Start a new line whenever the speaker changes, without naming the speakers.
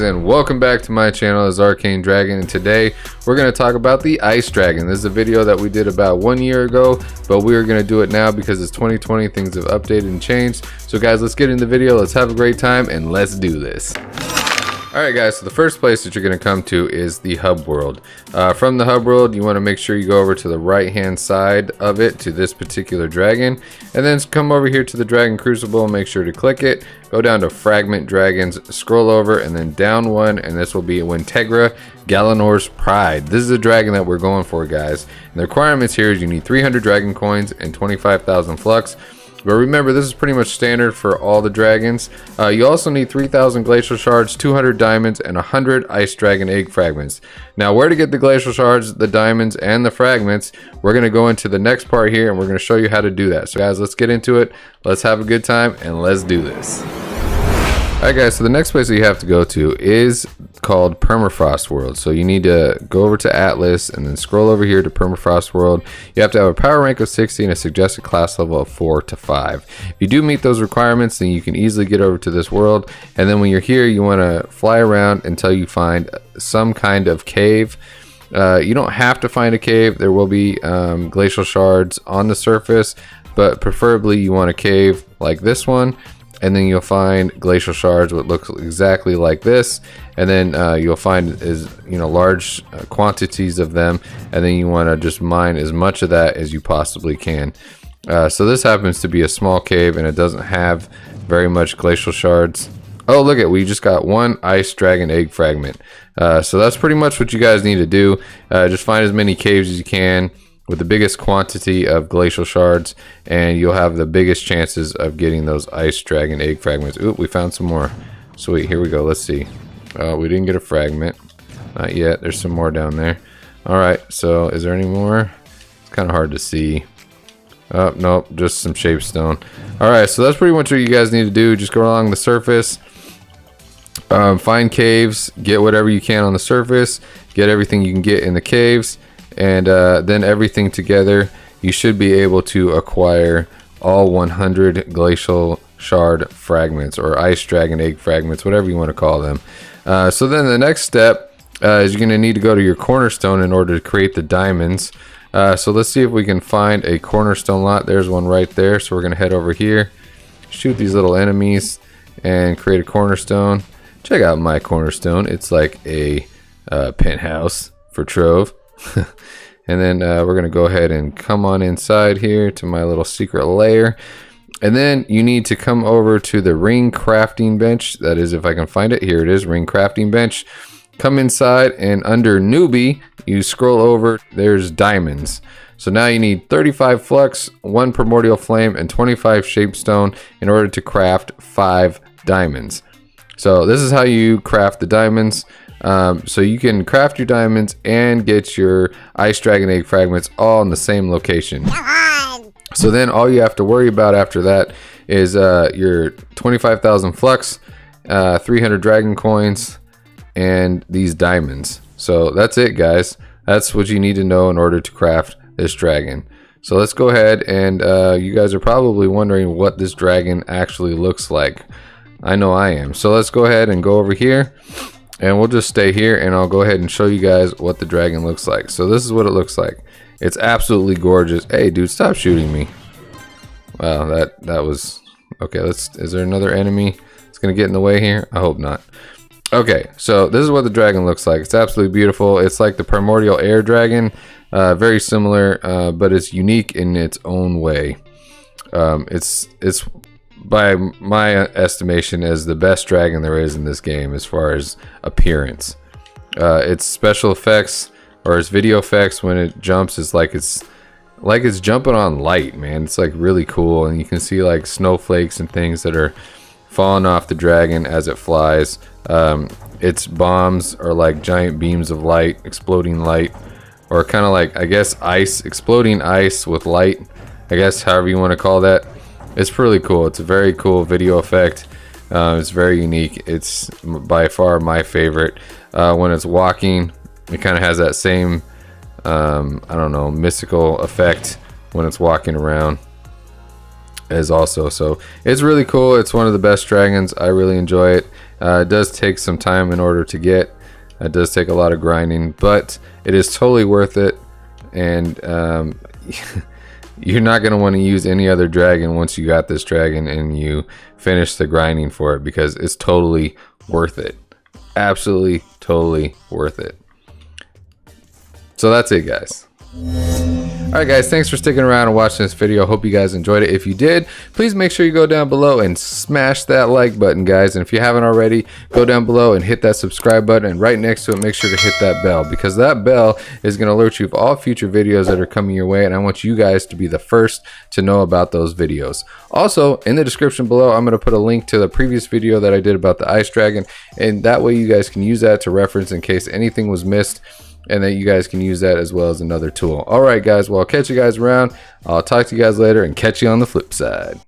and welcome back to my channel as Arcane Dragon, and today we're going to talk about the Ice Dragon. This is a video that we did about 1 year ago, but we are going to do it now because it's 2020, things have updated and changed. So guys, let's get into the video, let's have a great time, and let's do this. Alright guys, so the first place that you're going to come to is the hub world. From the hub world, you want to make sure you go over to the right hand side of it to this particular dragon, and then come over here to the dragon crucible and make sure to click it. Go down to fragment dragons, scroll over and then down one, and this will be Wyntegra, Galanor's Pride. This is the dragon that we're going for, guys. And the requirements here is you need 300 dragon coins and 25,000 flux. But remember, this is pretty much standard for all the dragons. You also need 3,000 glacial shards, 200 diamonds, and 100 ice dragon egg fragments. Now, where to get the glacial shards, the diamonds, and the fragments, we're going to go into the next part here, and we're going to show you how to do that. So guys, let's get into it. Let's have a good time, and let's do this. Alright guys, so the next place that you have to go to is called Permafrost World. So you need to go over to Atlas and then scroll over here to Permafrost World. You have to have a power rank of 60 and a suggested class level of 4 to 5. If you do meet those requirements, then you can easily get over to this world. And then when you're here, you want to fly around until you find some kind of cave. You don't have to find a cave. There will be glacial shards on the surface, but preferably you want a cave like this one. And then you'll find glacial shards what looks exactly like this, and then you'll find large quantities of them, and then you want to just mine as much of that as you possibly can. So this happens to be a small cave, and it doesn't have very much glacial shards. Oh, look at, we just got one ice dragon egg fragment. So that's pretty much what you guys need to do. Just find as many caves as you can with the biggest quantity of glacial shards, and you'll have the biggest chances of getting those ice dragon egg fragments. Ooh, we found some more. Sweet, here we go. Let's see. We didn't get a fragment. Not yet. There's some more down there. Alright, so is there any more? It's kind of hard to see. Oh, nope, just some shapestone. Alright, so that's pretty much what you guys need to do. Just go along the surface. Find caves. Get whatever you can on the surface. Get everything you can get in the caves. And then everything together, you should be able to acquire all 100 glacial shard fragments or ice dragon egg fragments, whatever you want to call them. So then the next step is you're going to need to go to your cornerstone in order to create the diamonds. So let's see if we can find a cornerstone lot. There's one right there. So we're going to head over here, shoot these little enemies, and create a cornerstone. Check out my cornerstone. It's like a penthouse for Trove. And then we're gonna go ahead and come on inside here to my little secret lair, and then you need to come over to the ring crafting bench. That is, if I can find it, here it is, ring crafting bench. Come inside, and under newbie you scroll over, there's diamonds. So now you need 35 flux, 1 primordial flame, and 25 shapestone in order to craft 5 diamonds. So this is how you craft the diamonds. So you can craft your diamonds and get your ice dragon egg fragments all in the same location. So then all you have to worry about after that is your 25,000 flux, 300 dragon coins, and these diamonds. So that's it, guys. That's what you need to know in order to craft this dragon. So let's go ahead, and you guys are probably wondering what this dragon actually looks like. I know I am. So let's go ahead and go over here. And we'll just stay here, and I'll go ahead and show you guys what the dragon looks like. So this is what it looks like. It's absolutely gorgeous. Hey, dude, stop shooting me. Wow, that was... Okay, is there another enemy that's going to get in the way here? I hope not. Okay, so this is what the dragon looks like. It's absolutely beautiful. It's like the primordial air dragon. Very similar, but it's unique in its own way. It's by my estimation as the best dragon there is in this game as far as appearance. Its special effects or its video effects when it jumps is like it's jumping on light, man. It's like really cool, and you can see like snowflakes and things that are falling off the dragon as it flies. Its bombs are like giant beams of light, exploding light, or kind of like, I guess, ice, exploding ice with light, I guess, however you want to call that. It's really cool. It's a very cool video effect. It's very unique. It's by far my favorite. When it's walking, it kind of has that same, I don't know, mystical effect when it's walking around. as also. So it's really cool. It's one of the best dragons. I really enjoy it. It does take some time in order to get. It does take a lot of grinding, but it is totally worth it. And you're not going to want to use any other dragon once you got this dragon and you finish the grinding for it, because it's totally worth it. Absolutely totally worth it. So that's it, guys. Alright guys, thanks for sticking around and watching this video. Hope you guys enjoyed it. If you did, please make sure you go down below and smash that like button, guys. And if you haven't already, go down below and hit that subscribe button, and right next to it, make sure to hit that bell, because that bell is going to alert you of all future videos that are coming your way, and I want you guys to be the first to know about those videos. Also, in the description below, I'm going to put a link to the previous video that I did about the ice dragon, and that way you guys can use that to reference in case anything was missed, and then you guys can use that as well as another tool. All right, guys. Well, I'll catch you guys around. I'll talk to you guys later and catch you on the flip side.